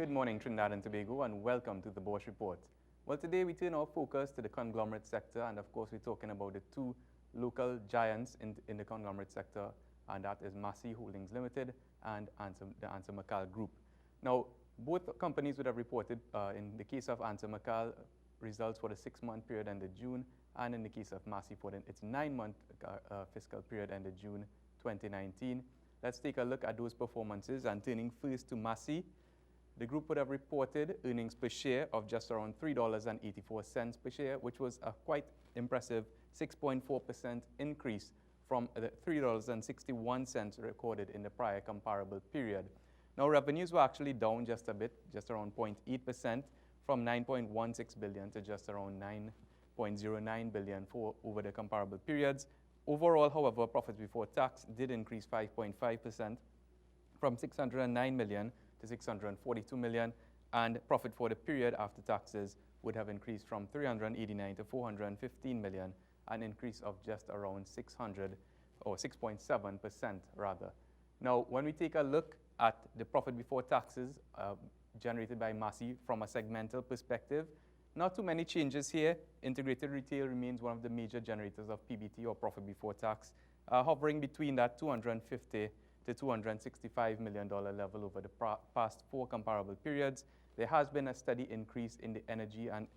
Good morning, Trinidad and Tobago, and welcome to the Bourse Report. Well, today we turn our focus to the conglomerate sector, and of course, we're talking about the two local giants in the conglomerate sector, and that is Massey Holdings Limited and the Answer McAl Group. Now, both companies would have reported, in the case of Answer McAl, results for the 6-month period ended June, and in the case of Massey for its 9-month fiscal period ended June 2019. Let's take a look at those performances, and turning first to Massey. The group would have reported earnings per share of just around $3.84 per share, which was a quite impressive 6.4% increase from the $3.61 recorded in the prior comparable period. Now, revenues were actually down just a bit, just around 0.8%, from $9.16 billion to just around $9.09 billion for over the comparable periods. Overall, however, profits before tax did increase 5.5% from $609 million to $642 million, and profit for the period after taxes would have increased from $389 to $415 million, an increase of just around 6.7% rather. Now, when we take a look at the profit before taxes generated by Massey from a segmental perspective, not too many changes here. Integrated retail remains one of the major generators of PBT, or profit before tax, hovering between that $250 to $265 million level over the past 4 comparable periods. There has been a steady increase in the energy and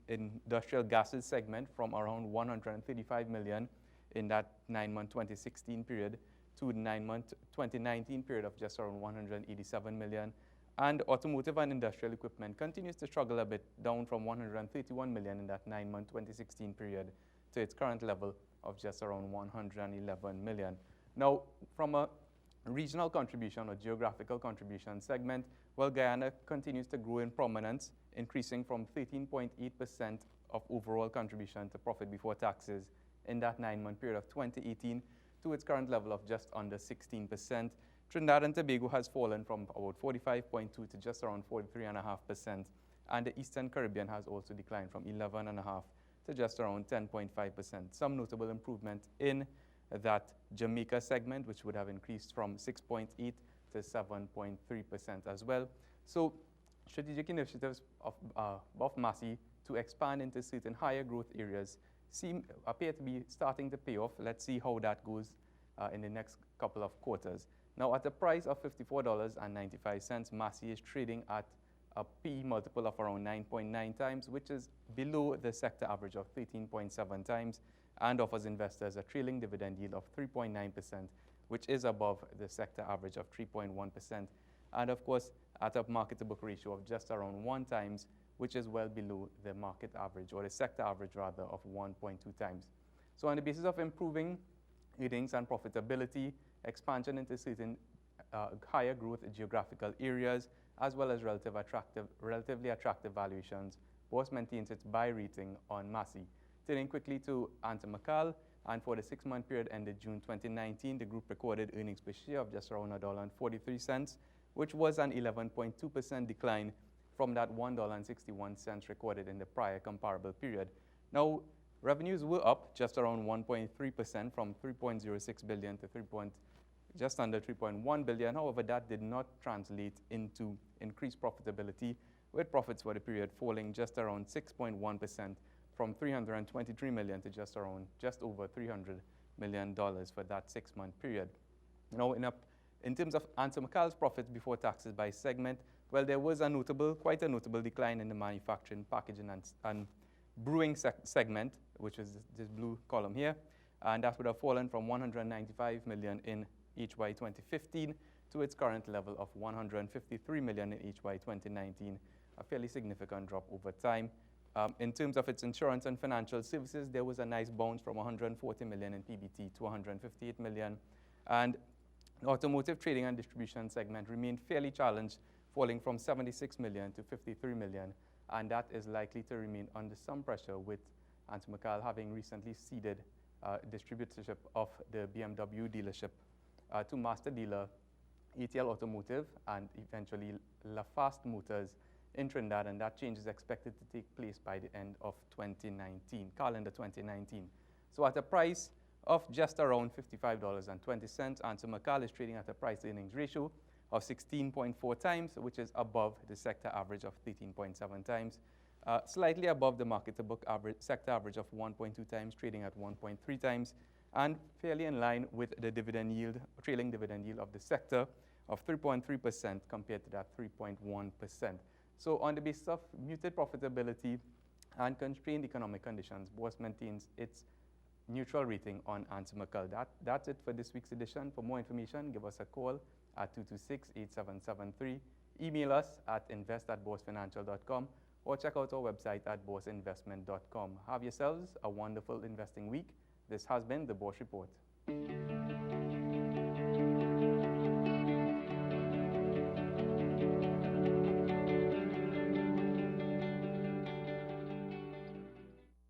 industrial gases segment from around $135 million in that 9-month 2016 period to the 9-month 2019 period of just around $187 million. And automotive and industrial equipment continues to struggle a bit, down from $131 million in that 9-month 2016 period to its current level of just around $111 million. Now, from a regional contribution or geographical contribution segment, well, Guyana continues to grow in prominence, increasing from 13.8% of overall contribution to profit before taxes in that 9-month period of 2018 to its current level of just under 16%. Trinidad and Tobago has fallen from about 45.2% to just around 43.5%, and the Eastern Caribbean has also declined from 11.5% to just around 10.5%. Some notable improvement in that Jamaica segment, which would have increased from 6.8% to 7.3% as well. So strategic initiatives of Massey to expand into certain higher growth areas appear to be starting to pay off. Let's see how that goes in the next couple of quarters. Now, at a price of $54.95, Massey is trading at a P multiple of around 9.9 times, which is below the sector average of 13.7 times, and offers investors a trailing dividend yield of 3.9%, which is above the sector average of 3.1%, and of course, at a market-to-book ratio of just around 1 times, which is well below the market average, or the sector average rather, of 1.2 times. So on the basis of improving earnings and profitability, expansion into certain higher growth geographical areas, as well as relatively attractive valuations, Bourse maintains its buy rating on Massey. Turning quickly to Answer McAl, and for the 6-month period ended June 2019, the group recorded earnings per share of just around $1.43, which was an 11.2% decline from that $1.61 recorded in the prior comparable period. Now, revenues were up just around 1.3% from $3.06 billion to just under $3.1 billion. However, that did not translate into increased profitability, with profits for the period falling just around 6.1%. From $323 million to just over $300 million for that 6-month period. Now, in terms of Answer McAl's profits before taxes by segment, well, there was quite a notable decline in the manufacturing, packaging, and brewing segment, which is this blue column here, and that would have fallen from $195 million in HY 2015 to its current level of $153 million in HY 2019, a fairly significant drop over time. In terms of its insurance and financial services, there was a nice bounce from $140 million in PBT to $158 million. And the automotive trading and distribution segment remained fairly challenged, falling from $76 million to $53 million. And that is likely to remain under some pressure, with Answer McAl having recently ceded distributorship of the BMW dealership to master dealer ATL Automotive and eventually LaFast Motors in Trinidad, and that change is expected to take place by the end of calendar 2019. So at a price of just around $55.20, Answer McAl is trading at a price-earnings ratio of 16.4 times, which is above the sector average of 13.7 times. Slightly above the market-to-book average, sector average of 1.2 times, trading at 1.3 times, and fairly in line with the dividend yield, trailing dividend yield of the sector of 3.3% compared to that 3.1%. So on the basis of muted profitability and constrained economic conditions, Bourse maintains its neutral rating on antimicral. That's it for this week's edition. For more information, give us a call at 226-8773. Email us at invest@boursefinancial.com or check out our website at bourseinvestment.com. Have yourselves a wonderful investing week. This has been the Bourse Report.